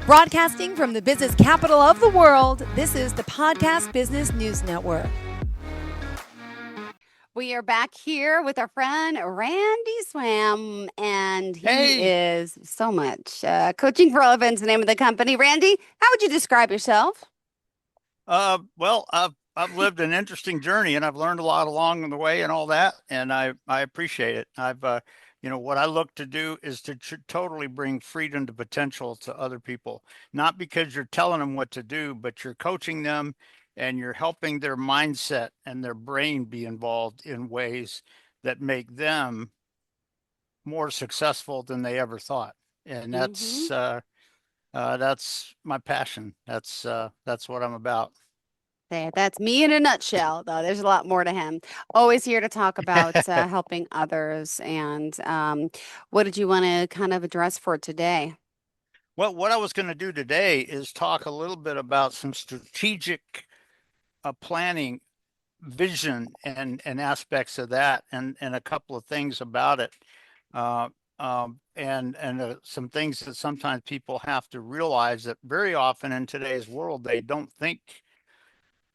Broadcasting from the business capital of the world, this is the Podcast Business News Network. We are back here with our friend Randy Swaim, and he is so much. Coaching for Releva is the name of the company. Randy, how would you describe yourself? Well, I've lived an interesting journey, and I've learned a lot along the way and all that, and I appreciate it. What I look to do is to totally bring freedom to potential to other people, not because you're telling them what to do, but you're coaching them and you're helping their mindset and their brain be involved in ways that make them more successful than they ever thought. And that's my passion. That's what I'm about. There, that's me in a nutshell, though. There's a lot more to him. Always here to talk about helping others. And what did you want to kind of address for today? Well, what I was going to do today is talk a little bit about some strategic planning, vision, and aspects of that, and a couple of things about it, and some things that sometimes people have to realize that very often in today's world they don't think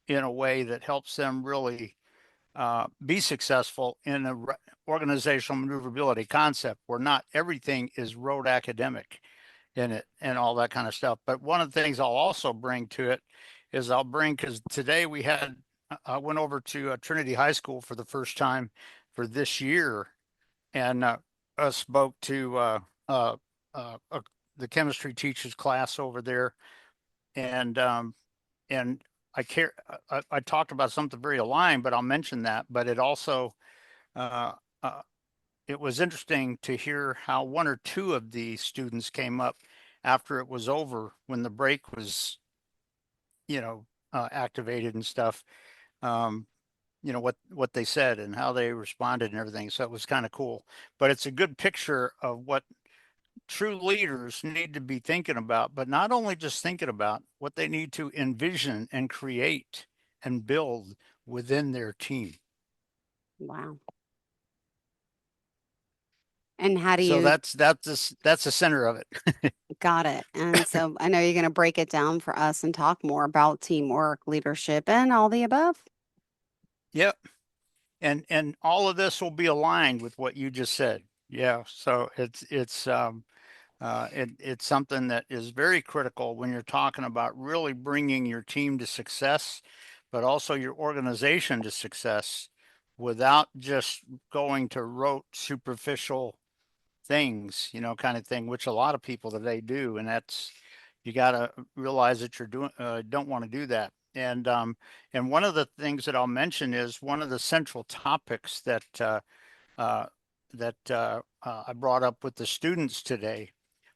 in a way that helps them really be successful in a organizational maneuverability concept where not everything is rote academic in it and all that kind of stuff. But one of the things I'll also bring to it is because today I went over to Trinity High School for the first time for this year, and spoke to the chemistry teacher's class over there, and and I talked about something very aligned, but I'll mention that. But it also uh, uh, it was interesting to hear how one or two of the students came up after it was over when the break was, activated and stuff. Um, what they said and how they responded and everything. So it was kind of cool. But it's a good picture of what true leaders need to be thinking about, but not only just thinking about what they need to envision and create and build within their team. Wow. And how do So you that's the center of it. got it? And so I know you're going to break it down for us and talk more about teamwork, leadership, and all the above. Yep. And all of this will be aligned with what you just said. Yeah. So it's something that is very critical when you're talking about really bringing your team to success, but also your organization to success without just going to rote, superficial things, kind of thing, which a lot of people today do. And you got to realize that don't want to do that. And one of the things that I'll mention is one of the central topics uh, I brought up with the students today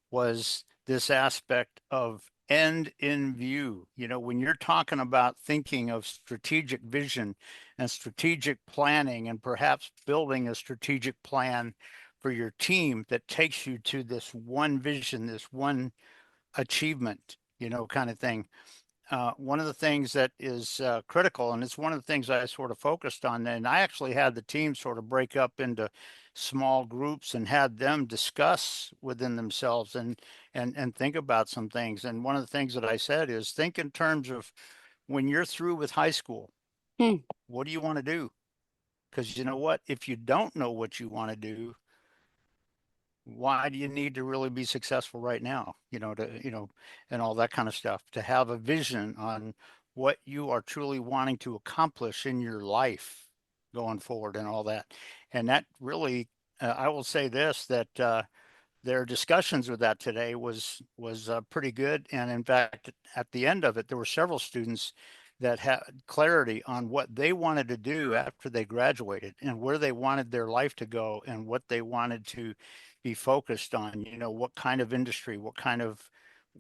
was this aspect of end in view. When you're talking about thinking of strategic vision and strategic planning and perhaps building a strategic plan for your team that takes you to this one vision, this one achievement, kind of thing. One of the things that is critical, and it's one of the things I sort of focused on, and I actually had the team sort of break up into small groups and had them discuss within themselves and think about some things. And one of the things that I said is think in terms of when you're through with high school, Hmm. what do you want to do? Because you know what? If you don't know what you want to do, why do you need to really be successful right now, and all that kind of stuff, to have a vision on what you are truly wanting to accomplish in your life going forward and all that. And that really, I will say this, that their discussions with that today was pretty good. And in fact, at the end of it, there were several students that had clarity on what they wanted to do after they graduated and where they wanted their life to go and what they wanted to be focused on, what kind of industry, what kind of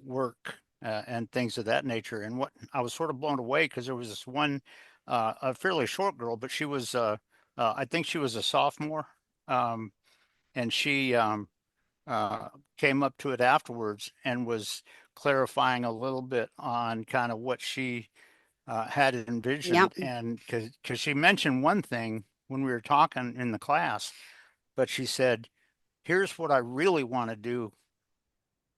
work, and things of that nature. And what I was sort of blown away because there was this one, a fairly short girl, but I think she was a sophomore, and she came up to it afterwards and was clarifying a little bit on kind of what she had Yep. envisioned. And because she mentioned one thing when we were talking in the class, but she said, here's what I really want to do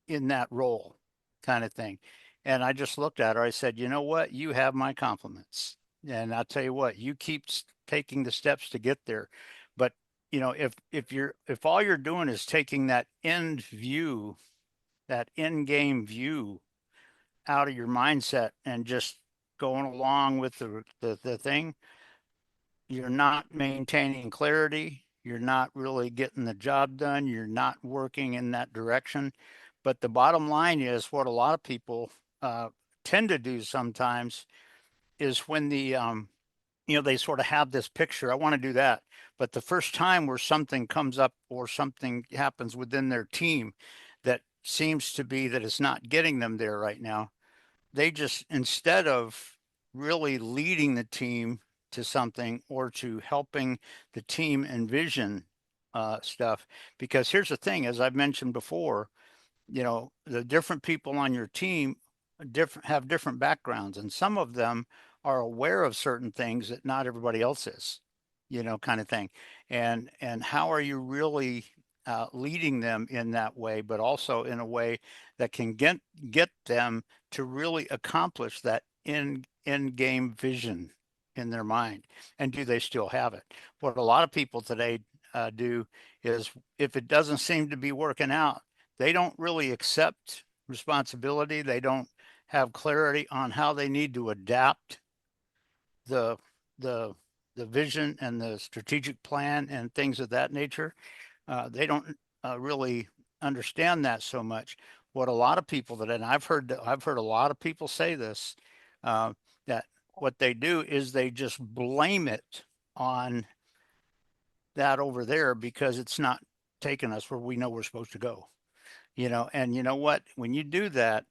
in that role. kind of thing. And I just looked at her. I said, you know what? You have my compliments. And I'll tell you what, you keep taking the steps to get there. But if all you're doing is taking that end view, that end game view out of your mindset and just going along with the thing, you're not maintaining clarity. You're not really getting the job done. You're not working in that direction. But the bottom line is what a lot of people uh, tend to do sometimes is when they sort of have this picture. I want to do that. But the first time where something comes up or something happens within their team that seems to be that it's not getting them there right now, they just, instead of really leading the team to something or to helping the team envision stuff, because here's the thing, as I've mentioned before, the different people on your team have different backgrounds, and some of them are aware of certain things that not everybody else is, kind of thing. And how are you really leading them in that way, but also in a way that can get them to really accomplish that in game vision in their mind? And do they still have it? What a lot of people today do is, if it doesn't seem to be working out, they don't really accept responsibility. They don't have clarity on how they need to adapt the the the vision and the strategic plan and things of that nature. They don't really understand that so much. What a lot of people that, and I've heard a lot of people say this, uh, that what they do is they just blame it on that over there because it's not taking us where we know we're supposed to go. And you know what? When you do that,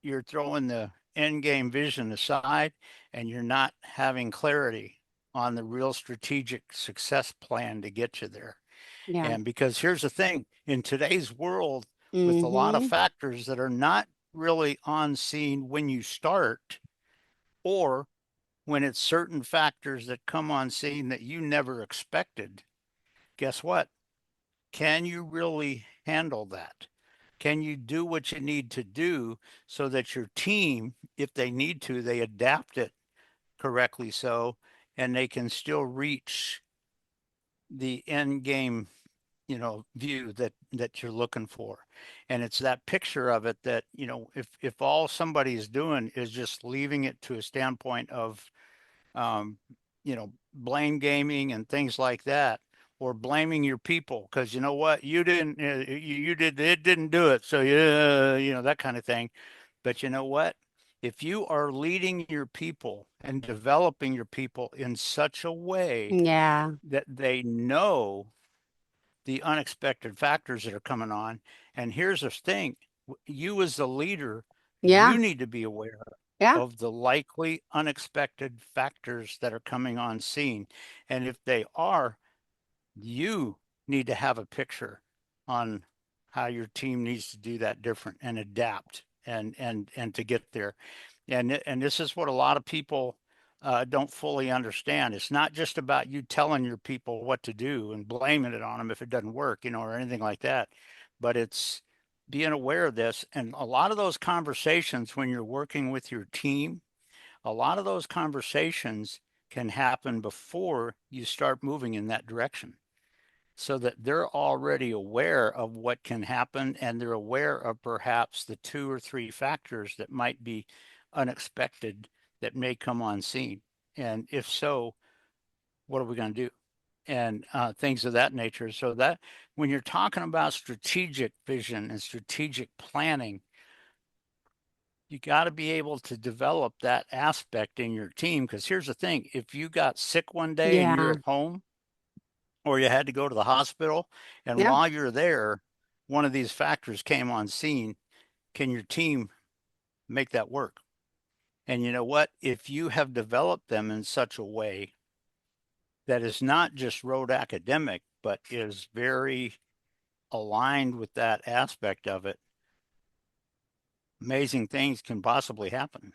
you're throwing the end game vision aside and you're not having clarity on the real strategic success plan to get you there. Yeah. And because here's the thing, in today's world, with a lot of Mm-hmm. factors that are not really on scene when you start, or when it's certain factors that come on scene that you never expected, guess what? Can you really handle that? Can you do what you need to do so that your team, if they need to, they adapt it correctly so, and they can still reach the end game, view that you're looking for? And it's that picture of it that, if all somebody is doing is just leaving it to a standpoint of um, blame gaming and things like that, or blaming your people because you know what, you didn't, you did, it didn't do it, so yeah, that kind of thing. But you know what? If you are leading your people and developing your people in such a way Yeah. that they know the unexpected factors that are coming on, and here's the thing, you as the leader, Yeah. you need to be aware Yeah. of the likely unexpected factors that are coming on scene. And if they are, you need to have a picture on how your team needs to do that different and adapt and to get there. And this is what a lot of people don't fully understand. It's not just about you telling your people what to do and blaming it on them if it doesn't work, or anything like that. But it's being aware of this. And a lot of those conversations when you're working with your team, a lot of those conversations can happen before you start moving in that direction, so that they're already aware of what can happen and they're aware of perhaps the two or three factors that might be unexpected that may come on scene. And if so, what are we going to do? And things of that nature. So that when you're talking about strategic vision and strategic planning, you got to be able to develop that aspect in your team. Because here's the thing, if you got sick one day and you're Yeah. at home, or you had to go to the hospital, and Yeah. while you're there, one of these factors came on scene, can your team make that work? And you know what? If you have developed them in such a way that is not just rote academic, but is very aligned with that aspect of it, amazing things can possibly happen.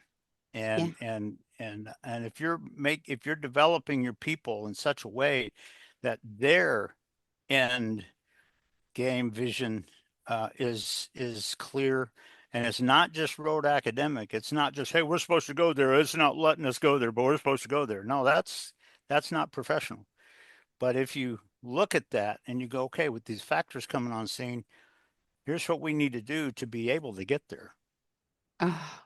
Yeah. And if you're developing your people in such a way that their end game vision is clear And it's not just rote academic. It's not just, hey, we're supposed to go there. It's not letting us go there, but we're supposed to go there. No, that's not professional. But if you look at that and you go, okay, with these factors coming on scene, here's what we need to do to be able to get there. Oh,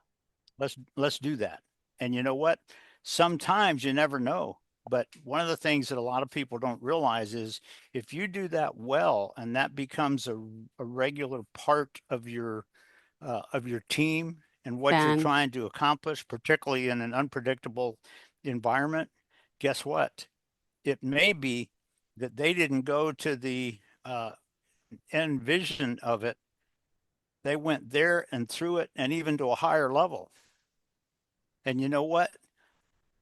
Let's do that. And you know what? Sometimes you never know. But one of the things that a lot of people don't realize is if you do that well and that becomes a regular part of your team and what you're Ben. trying to accomplish, particularly in an unpredictable environment, guess what? It may be that they didn't go to the end vision of it. They went there and through it and even to a higher level. And you know what?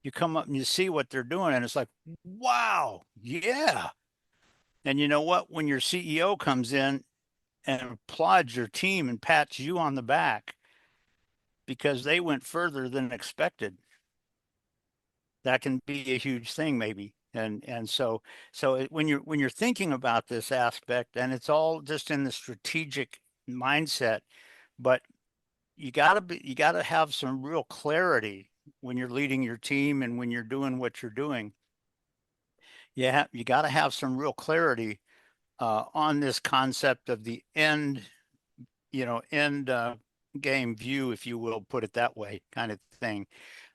You come up and you see what they're doing, and it's like, wow, yeah. And you know what? When your CEO comes in and applauds your team and pats you on the back because they went further than expected, that can be a huge thing, maybe. When you're thinking about this aspect, and it's all just in the strategic mindset, but you gotta have some real clarity when you're leading your team and when you're doing what you're doing. You got to have some real clarity on this concept of the end, end game view, if you will, put it that way, kind of thing,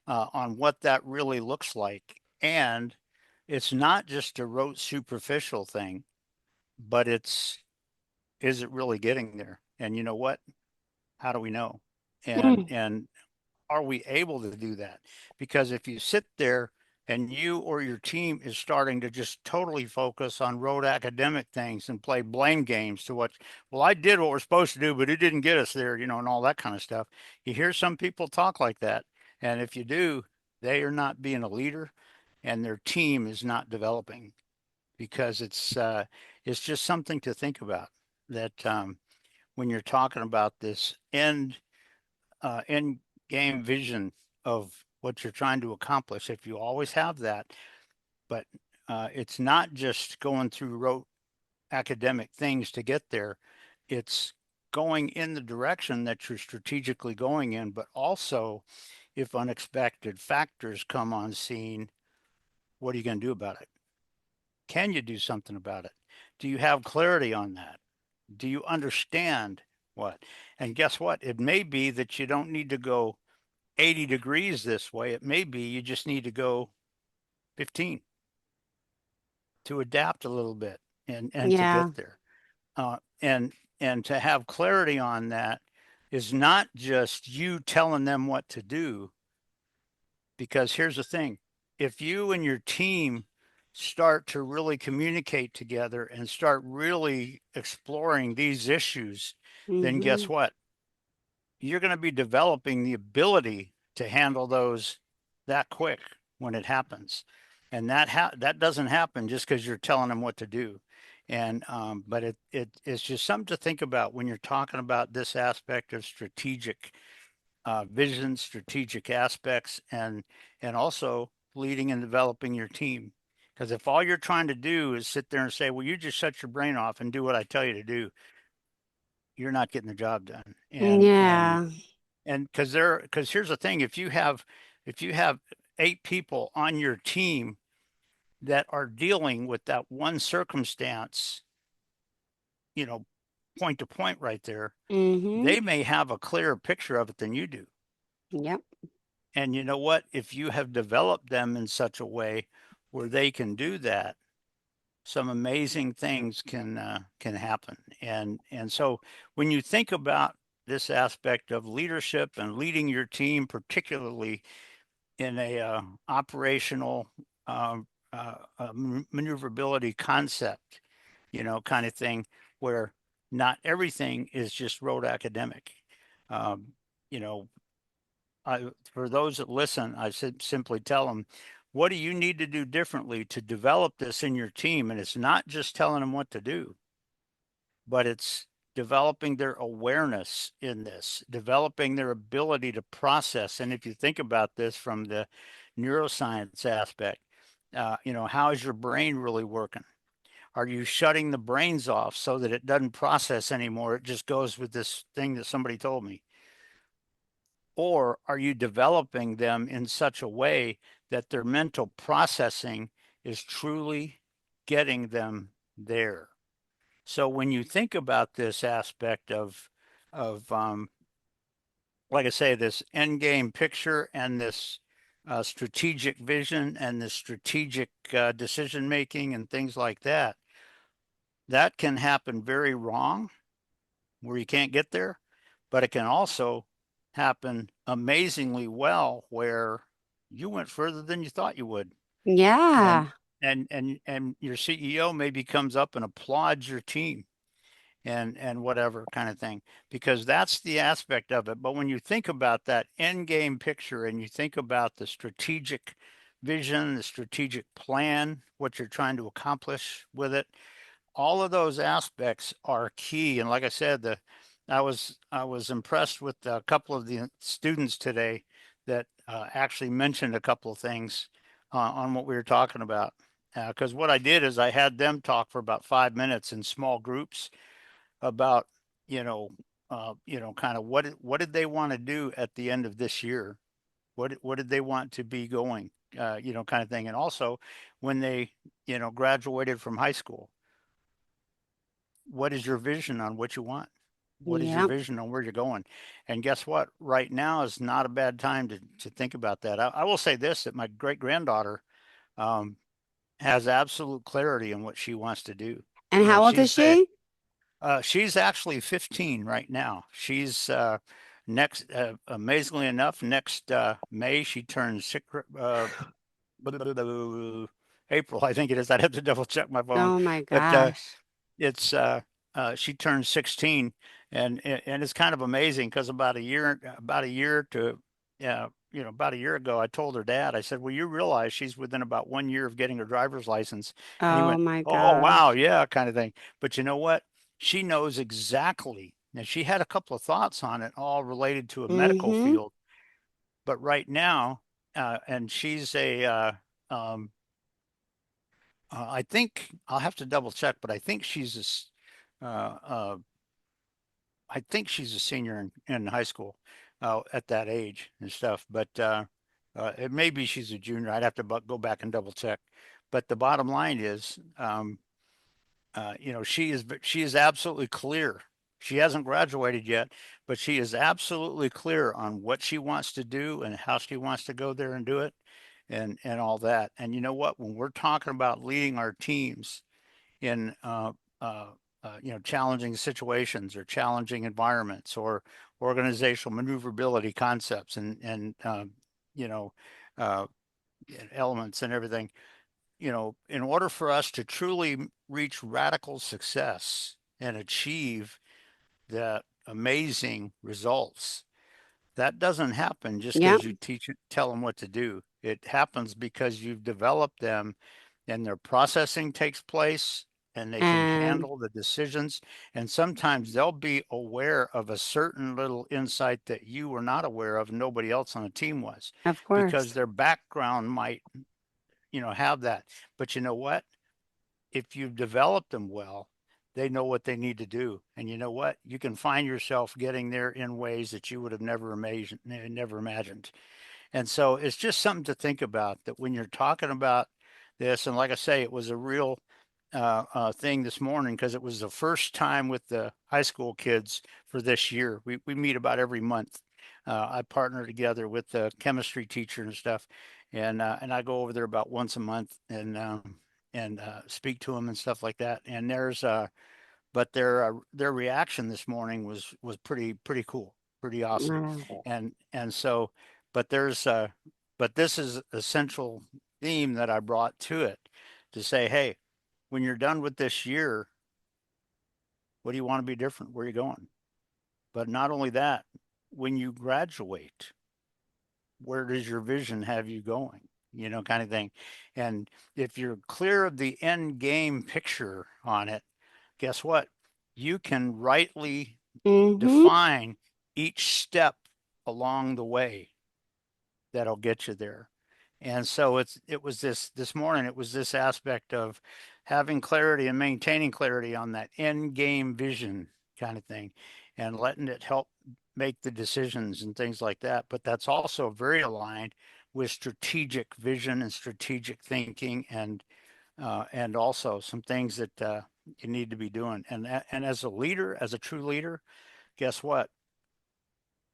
on what that really looks like. And it's not just a rote superficial thing, but is it really getting there? And you know what? How do we know? Mm. And are we able to do that? Because if you sit there and you or your team is starting to just totally focus on rote academic things and play blame games to what, well, I did what we're supposed to do, but it didn't get us there, and all that kind of stuff. You hear some people talk like that. And if you do, they are not being a leader and their team is not developing because it's just something to think about that when you're talking about this end game vision of what you're trying to accomplish. If you always have that, but it's not just going through rote academic things to get there. It's going in the direction that you're strategically going in, but also if unexpected factors come on scene, what are you going to do about it? Can you do something about it? Do you have clarity on that? Do you understand what? And guess what? It may be that you don't need to go 80 degrees this way. It may be you just need to go 15 to adapt a little bit and to get Yeah. there. Uh, and and to have clarity on that is not just you telling them what to do, because here's the thing. If you and your team start to really communicate together and start really exploring these issues, then Mm-hmm. guess what? You're going to be developing the ability to handle those that quick when it happens. And that doesn't happen just because you're telling them what to do. And but it's just something to think about when you're talking about this aspect of strategic vision, strategic aspects, and also leading and developing your team. Because if all you're trying to do is sit there and say, "Well, you just shut your brain off and do what I tell you to do," you're not getting the job done. Yeah. And because here's the thing, if you have 8 people on your team that are dealing with that one circumstance, you know, point to point right there, Mm-hmm. they may have a clearer picture of it than you do. Yep. And you know what? If you have developed them in such a way where they can do that, some amazing things can happen. And so when you think about this aspect of leadership and leading your team, particularly in a operational maneuverability concept, kind of thing, where not everything is just rote academic. Um, you know, for those that listen, I said simply tell them, what do you need to do differently to develop this in your team? And it's not just telling them what to do, but it's developing their awareness in this, developing their ability to process. And if you think about this from the neuroscience aspect, how is your brain really working? Are you shutting the brains off so that it doesn't process anymore? It just goes with this thing that somebody told me. or are you developing them in such a way that their mental processing is truly getting them there? So when you think about this aspect of like I say, this end game picture and this strategic vision and this strategic decision making and things like that, that can happen very wrong where you can't get there, but it can also happen amazingly well where you went further than you thought you would. And Yeah. and your CEO maybe comes up and applauds your team and whatever kind of thing, because that's the aspect of it. But when you think about that end game picture and you think about the strategic vision, the strategic plan, what you're trying to accomplish with it, all of those aspects are key. And like I said, I was impressed with a couple of the students today that actually mentioned a couple of things on what we were talking about. Because what I did is I had them talk for about 5 minutes in small groups about, you know, kind of what did they want to do at the end of this year? What did they want to be going? Kind of thing. And also, when they, graduated from high school, what is your vision on what you want? What is your Yeah. vision on where you're going? And guess what? Right now is not a bad time to think about that. I will say this, that my great granddaughter um, has absolute clarity on what she wants to do. And how old is she? She's actually 15 right now. She's amazingly enough, next May she turns six, April, I think it is. I'd have to double check my phone, Oh my but gosh. it's she turned 16, and it's kind of amazing because about a year to about a year ago, I told her dad, I said, well, you realize she's within about 1 year of getting her driver's license. And he Oh went, my oh wow, gosh. yeah, kind of thing. But you know what, she knows exactly. Now she had a couple of thoughts on it, all related to a medical Mm-hmm. field, but right now, and she's a um, I think I'll have to double check, but uh, uh, I think she's a senior in high school at that age and stuff. But it may be she's a junior. I'd have to go back and double check. But the bottom line is, she is absolutely clear. She hasn't graduated yet, but she is absolutely clear on what she wants to do and how she wants to go there and do it, and all that. And you know what? When we're talking about leading our teams in challenging situations or challenging environments or organizational maneuverability concepts and you know uh, elements and everything, in order for us to truly reach radical success and achieve the amazing results, that doesn't happen just Yep. because you tell them what to do. It happens because you've developed them and their processing takes place and they can And handle the decisions. And sometimes they'll be aware of a certain little insight that you were not aware of, nobody else on the team was, of because course. their background might, have that. But you know what? If you've developed them well, they know what they need to do. And you know what? You can find yourself getting there in ways that you would have never imagined. And so it's just something to think about, that when you're talking about this, and like I say, it was a real thing this morning because it was the first time with the high school kids for this year. We meet about every month. I partner together with the chemistry teacher and stuff, and I go over there about once a month and speak to them and stuff like that. And but their reaction this morning was pretty cool, pretty awesome. Wow. And so, but but this is a central theme that I brought to it, to say, hey, when you're done with this year, what do you want to be different? Where are you going? But not only that, when you graduate, where does your vision have you going? Kind of thing. And if you're clear of the end game picture on it, guess what? You can rightly Mm-hmm. define each step along the way that'll get you there. And so it was this morning, it was this aspect of having clarity and maintaining clarity on that end game vision kind of thing. and letting it help make the decisions and things like that. But that's also very aligned with strategic vision and strategic thinking, and also some things that you need to be doing. And as a leader, as a true leader, guess what?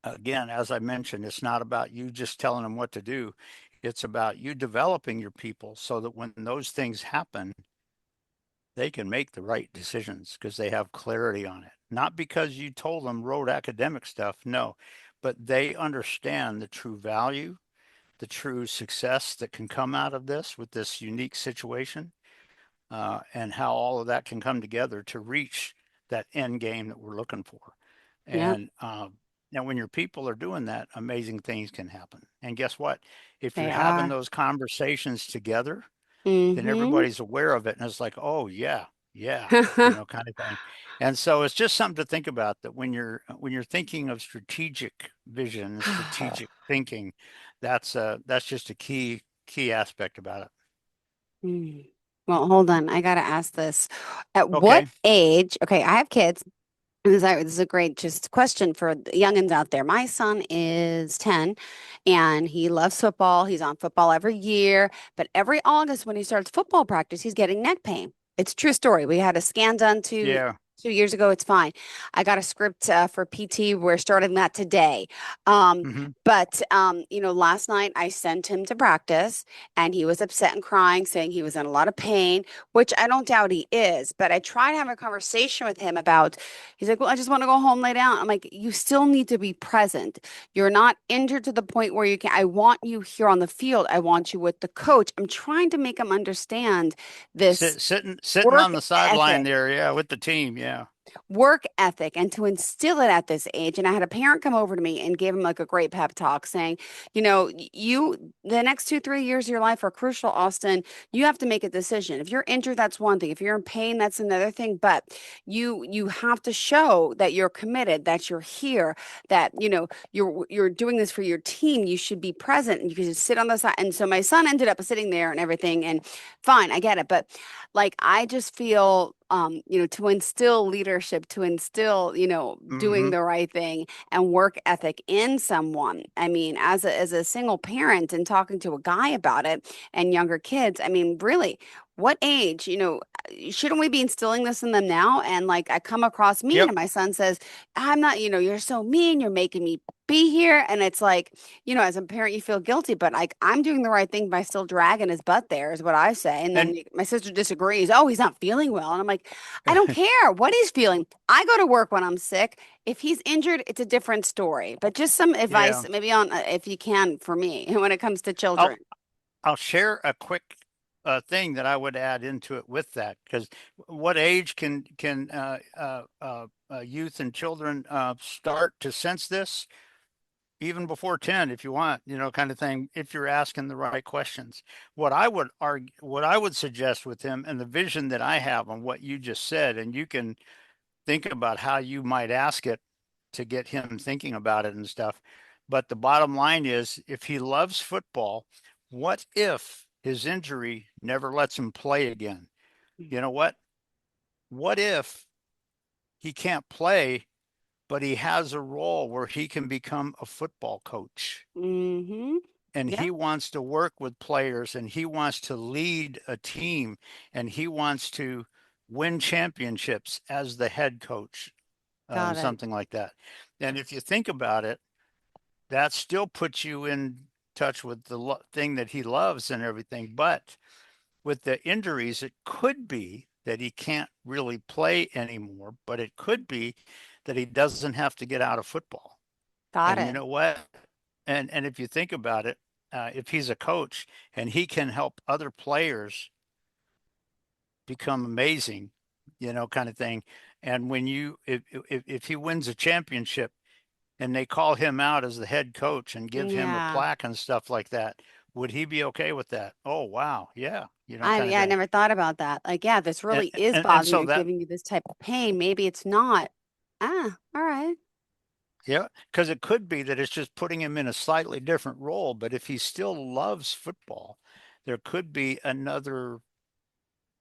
Again, as I mentioned, it's not about you just telling them what to do. It's about you developing your people so that when those things happen, they can make the right decisions because they have clarity on it. Not because you told them rote academic stuff, no, but they understand the true value, the true success that can come out of this with this unique situation, and how all of that can come together to reach that end game that we're looking for. Yeah, And when your people are doing that, amazing things can happen. And guess what? If you're they having are. those conversations together, then Mm-hmm. everybody's aware of it and it's like, oh yeah, yeah, kind of thing. And so it's just something to think about, that when you're thinking of strategic vision and strategic thinking, that's just a key aspect about it. Hmm. Well, hold on. I gotta ask this. At what Okay. age? Okay, I have kids. This is a great just question for the youngins out there. My son is 10 and he loves football. He's on football every year, but every August when he starts football practice, he's getting neck pain. It's a true story. We had a scan done Yeah. 2 years ago. It's fine. I got a script for PT. We're starting that today. Um, Hmm. but last night I sent him to practice and he was upset and crying, saying he was in a lot of pain, which I don't doubt he is. But I tried to have a conversation with him about. He's like, well, I just want to go home, lay down. I'm like, you still need to be present. You're not injured to the point where you can. I want you here on the field. I want you with the coach. I'm trying to make him understand this Sitting work on the sideline ethic there, yeah, with the team, yeah. work ethic and to instill it at this age. And I had a parent come over to me and gave him like a great pep talk saying, the next 2, 3 years of your life are crucial, Austin. You have to make a decision. If you're injured, that's one thing. If you're in pain, that's another thing. But you have to show that you're committed, that you're here, that you're doing this for your team. You should be present and you can just sit on the side. And so my son ended up sitting there and everything. And fine, I get it. But like I just feel to instill leadership, to instill, doing Hmm. the right thing and work ethic in someone. I mean, as a single parent and talking to a guy about it and younger kids, I mean, really, what age, shouldn't we be instilling this in them now? And like I come across mean Yep. and my son says, I'm not, you're so mean, you're making me be here. And it's like, as a parent, you feel guilty, but like I'm doing the right thing by still dragging his butt there, is what I say. And then And my sister disagrees. Oh, he's not feeling well. And I'm like, I don't care what he's feeling. I go to work when I'm sick. If he's injured, it's a different story. But just some yeah, advice, maybe on if you can, for me when it comes to I'll children. I'll share a quick thing that I would add into it with that, because what age can youth and children start to sense this? Even before 10, if you want, kind of thing, if you're asking the right questions. What I would suggest with him, and the vision that I have on what you just said, and you can think about how you might ask it to get him thinking about it and stuff. But the bottom line is, if he loves football, what if his injury never lets him play again? You know what? What if he can't play, but he has a role where he can become a football coach? Mm-hmm. And Yep. he wants to work with players and he wants to lead a team and he wants to win championships as the head coach, Got it. something like that. And if you think about it, that still puts you in touch with the thing that he loves and everything. But with the injuries, it could be that he can't really play anymore, but it could be that he doesn't have to get out of football. Got And you it. know what? And if you think about it, if he's a coach and he can help other players become amazing, kind of thing. And when if he wins a championship and they call him out as the head coach and give him a Yeah. plaque and stuff like that, would he be okay with that? Oh, wow. Yeah. I Kind of yeah, I thing. never thought about that. Like, yeah, this And, really is and bothering so you, that, giving you this type of pain. Maybe it's not. Ah, all right. yeah, because it could be that it's just putting him in a slightly different role. But if he still loves football, there could be another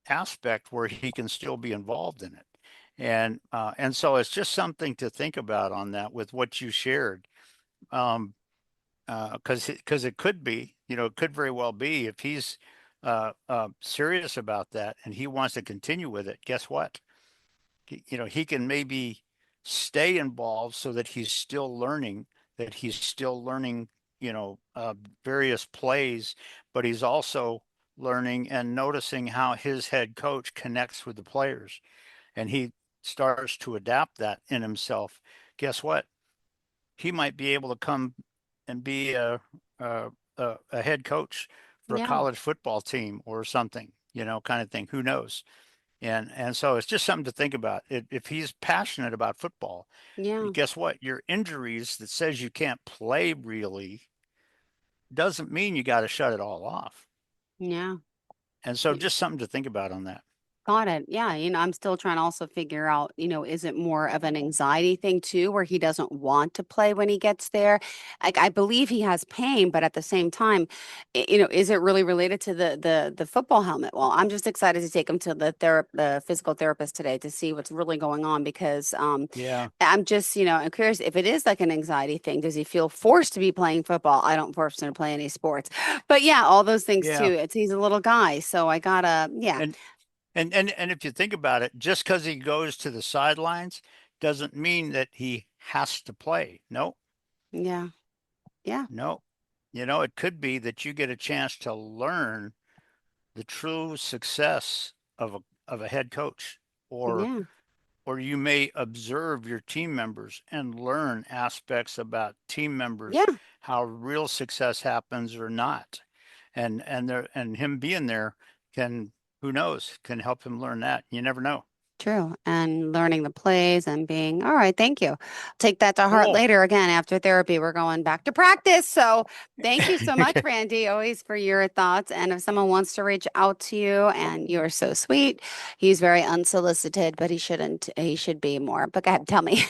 aspect where he can still be involved in it. And so it's just something to think about on that with what you shared. Because it could be, it could very well be if he's serious about that and he wants to continue with it. Guess what? He can maybe stay involved so that he's still learning, that he's still learning, various plays, but he's also learning and noticing how his head coach connects with the players, and he starts to adapt that in himself. Guess what? He might be able to come and be a, a head coach for a Yeah. college football team or something, kind of thing. Who knows? And so it's just something to think about. If he's passionate about football, Yeah. guess what? Your injuries that says you can't play really doesn't mean you got to shut it all off. Yeah. And so just something to think about on that. Got it. Yeah. I'm still trying to also figure out, is it more of an anxiety thing too, where he doesn't want to play when he gets there? Like, I believe he has pain, but at the same time, is it really related to the football helmet? Well, I'm just excited to take him to the physical therapist today to see what's really going on, because Yeah. I'm just, I'm curious if it is like an anxiety thing. Does he feel forced to be playing football? I don't force him to play any sports, but yeah, all those things Yeah. too. He's a little guy, so I gotta, yeah, And and if you think about it, just because he goes to the sidelines doesn't mean that he has to play. No, yeah, yeah, no. It could be that you get a chance to learn the true success of a head coach, or yeah, or you may observe your team members and learn aspects about team members, yeah. how real success happens or not. And him being there can, who knows, can help him learn that. You never know. True. And learning the plays and being, all right, thank you. Take that to heart Cool. later. Again, after therapy, we're going back to practice. So thank you so much, Randy, always for your thoughts. And if someone wants to reach out to you, and you're so sweet, he's very unsolicited, but he shouldn't, he should be more. But go ahead, tell me,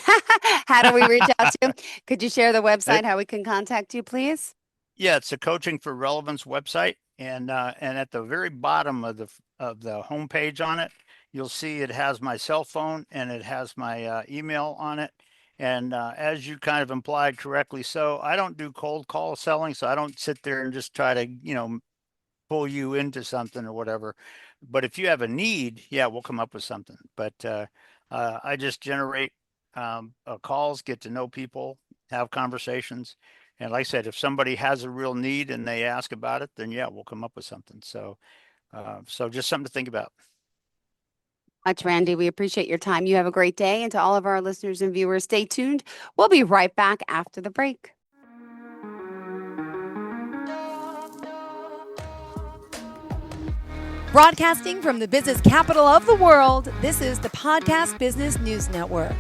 how do we reach out to you? Could you share the website, how we can contact you, please? Yeah, it's a Coaching for Relevance website, and at the very bottom of the homepage on it, you'll see it has my cell phone and it has my email on it. And as you kind of implied correctly, so I don't do cold call selling, so I don't sit there and just try to pull you into something or whatever. But if you have a need, yeah, we'll come up with something. But I just generate calls, get to know people, have conversations. And like I said, if somebody has a real need and they ask about it, then yeah, we'll come up with something. So just something to think about. Much, Randy. We appreciate your time. You have a great day. And to all of our listeners and viewers, stay tuned. We'll be right back after the break. Broadcasting from the business capital of the world, this is the Podcast Business News Network.